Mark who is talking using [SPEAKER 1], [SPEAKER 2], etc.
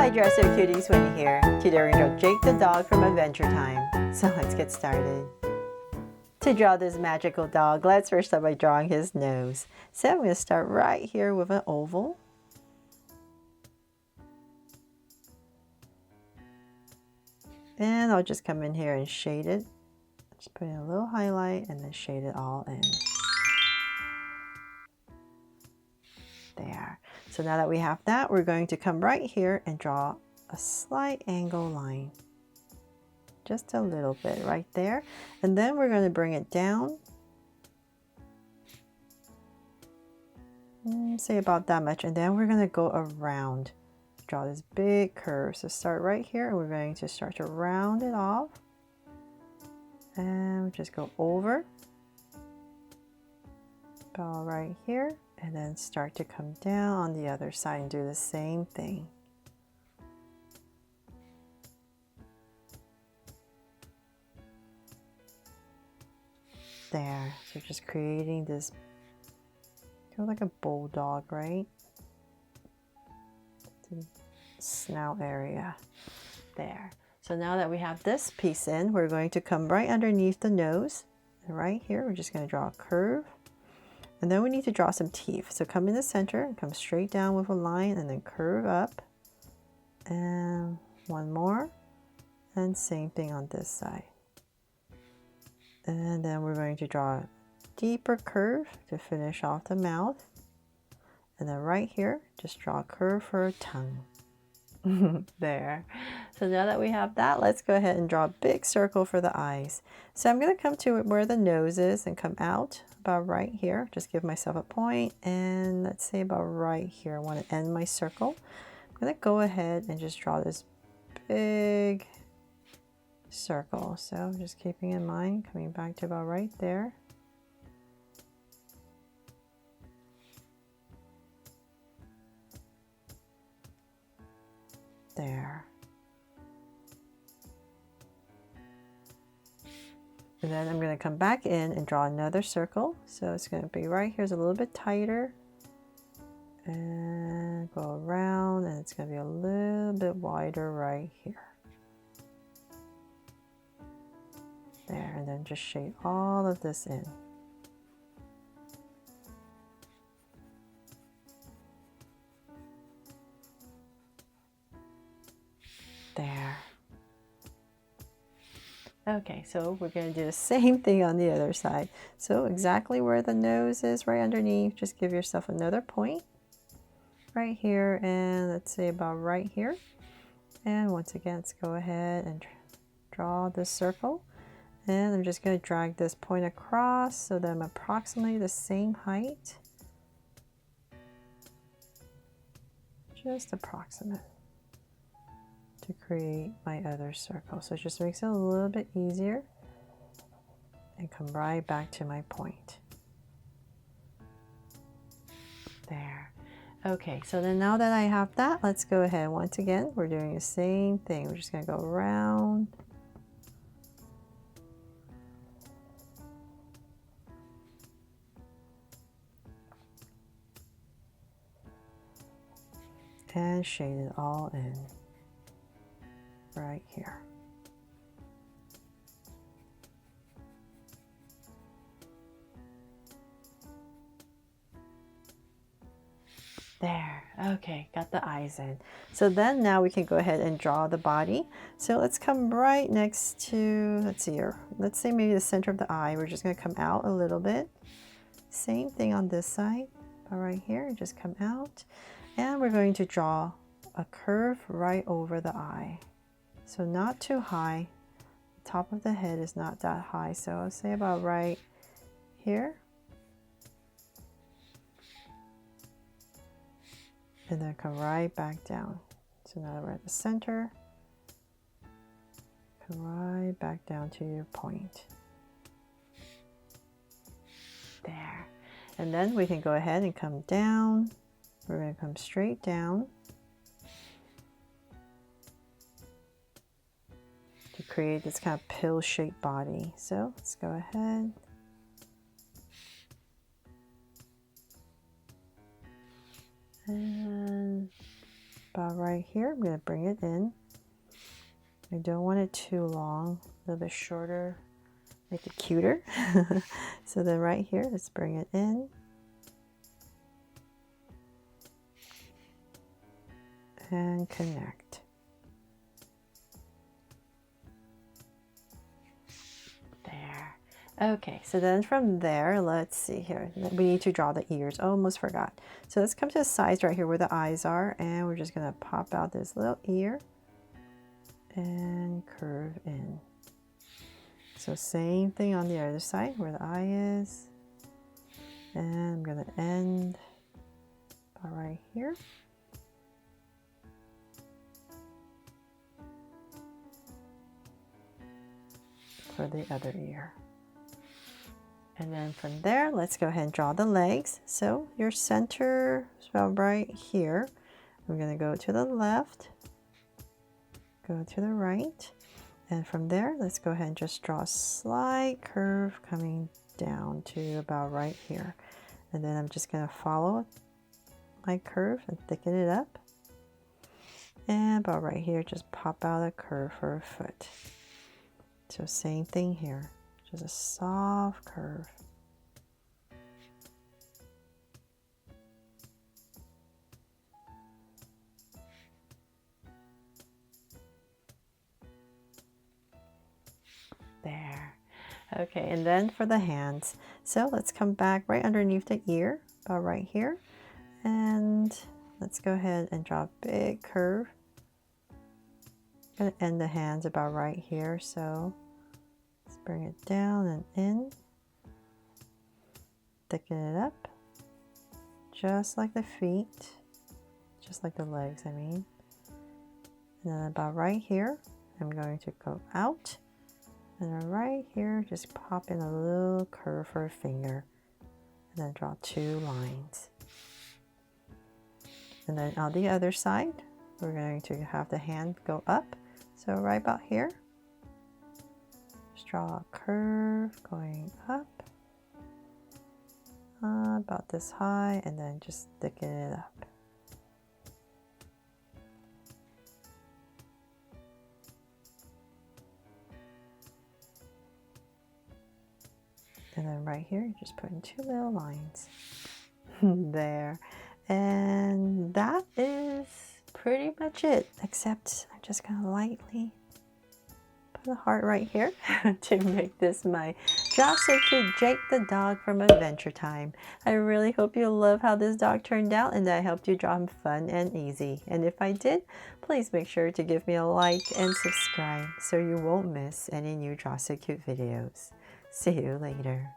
[SPEAKER 1] Hi Dresser Cuties, Winnie here. Today we're going to draw Jake the dog from Adventure Time. So let's get started. To draw this magical dog, let's first start by drawing his nose. So I'm going to start right here with an oval. And I'll just come in here and shade it. Just put in a little highlight and then shade it all in. There. So now that we have that, we're going to come right here and draw a slight angle line. Just a little bit right there. And then we're going to bring it down. Say about that much. And then we're going to go around. Draw this big curve. So start right here and we're going to start to round it off. And just go over. About right here. And then start to come down on the other side and do the same thing. There. So just creating this kind of like a bulldog, right? The snout area. There. So now that we have this piece in, we're going to come right underneath the nose. And right here, we're just going to draw a curve. And then we need to draw some teeth. So come in the center and come straight down with a line and then curve up. And one more. And same thing on this side. And then we're going to draw a deeper curve to finish off the mouth. And then right here, just draw a curve for a tongue. There. So now that we have that, let's go ahead and draw a big circle for the eyes. So I'm going to come to where the nose is and come out about right here. Just give myself a point and let's say about right here. I want to end my circle. I'm going to go ahead and just draw this big circle. So just keeping in mind, coming back to about right there. There. And then I'm going to come back in and draw another circle. So it's going to be right here, it's a little bit tighter. And go around, and it's going to be a little bit wider right here. There, and then just shade all of this in. There. Okay, so we're going to do the same thing on the other side. So exactly where the nose is, right underneath, just give yourself another point right here, and let's say about right here. And once again, let's go ahead and draw this circle. And I'm just going to drag this point across so that I'm approximately the same height. Just approximate. To create my other circle. So it just makes it a little bit easier and come right back to my point. There. Okay, so then now that I have that, let's go ahead. Once again, we're doing the same thing. We're just going to go around. And shade it all in. Right here. There. Okay, got the eyes in. So then now we can go ahead and draw the body. So let's come right next to, let's see here, let's say maybe the center of the eye. We're just going to come out a little bit. Same thing on this side. Right here, just come out. And we're going to draw a curve right over the eye. So not too high. The top of the head is not that high. So I'll say about right here. And then come right back down. So now that we're at the center, come right back down to your point. There. And then we can go ahead and come down. We're going to come straight down. To create this kind of pill-shaped body. So let's go ahead. And about right here. here, I'm going to bring it in. I don't want it too long, a little bit shorter, make it cuter. So then right here, let's bring it in. And connect. There. Okay, so then from there, let's see here. We need to draw the ears. Oh, almost forgot. So let's come to the sides right here where the eyes are, and we're just gonna pop out this little ear and curve in. So same thing on the other side where the eye is. And I'm gonna end about right here. For the other ear. And then from there, let's go ahead and draw the legs. So your center is about right here. I'm going to go to the left, go to the right, and from there, let's go ahead and just draw a slight curve coming down to about right here. And then I'm just going to follow my curve and thicken it up. And about right here, just pop out a curve for a foot. So same thing here, just a soft curve. There. Okay, and then for the hands. So let's come back right underneath the ear, about right here. And let's go ahead and draw a big curve. Gonna end the hands about right here, so let's bring it down and in, thicken it up, just like the feet, just like the legs, I mean. And then about right here, I'm going to go out, and then right here, just pop in a little curve for a finger, and then draw 2 lines. And then on the other side, we're going to have the hand go up. So right about here, just draw a curve going up, about this high, and then just thicken it up. And then right here, just put in 2 little lines. There. And that is pretty much it, except I'm just gonna lightly put a heart right here to make this my Draw So Cute Jake the dog from Adventure Time. I really hope you love how this dog turned out and that I helped you draw him fun and easy. And if I did, please make sure to give me a like and subscribe so you won't miss any new Draw So Cute videos. See you later.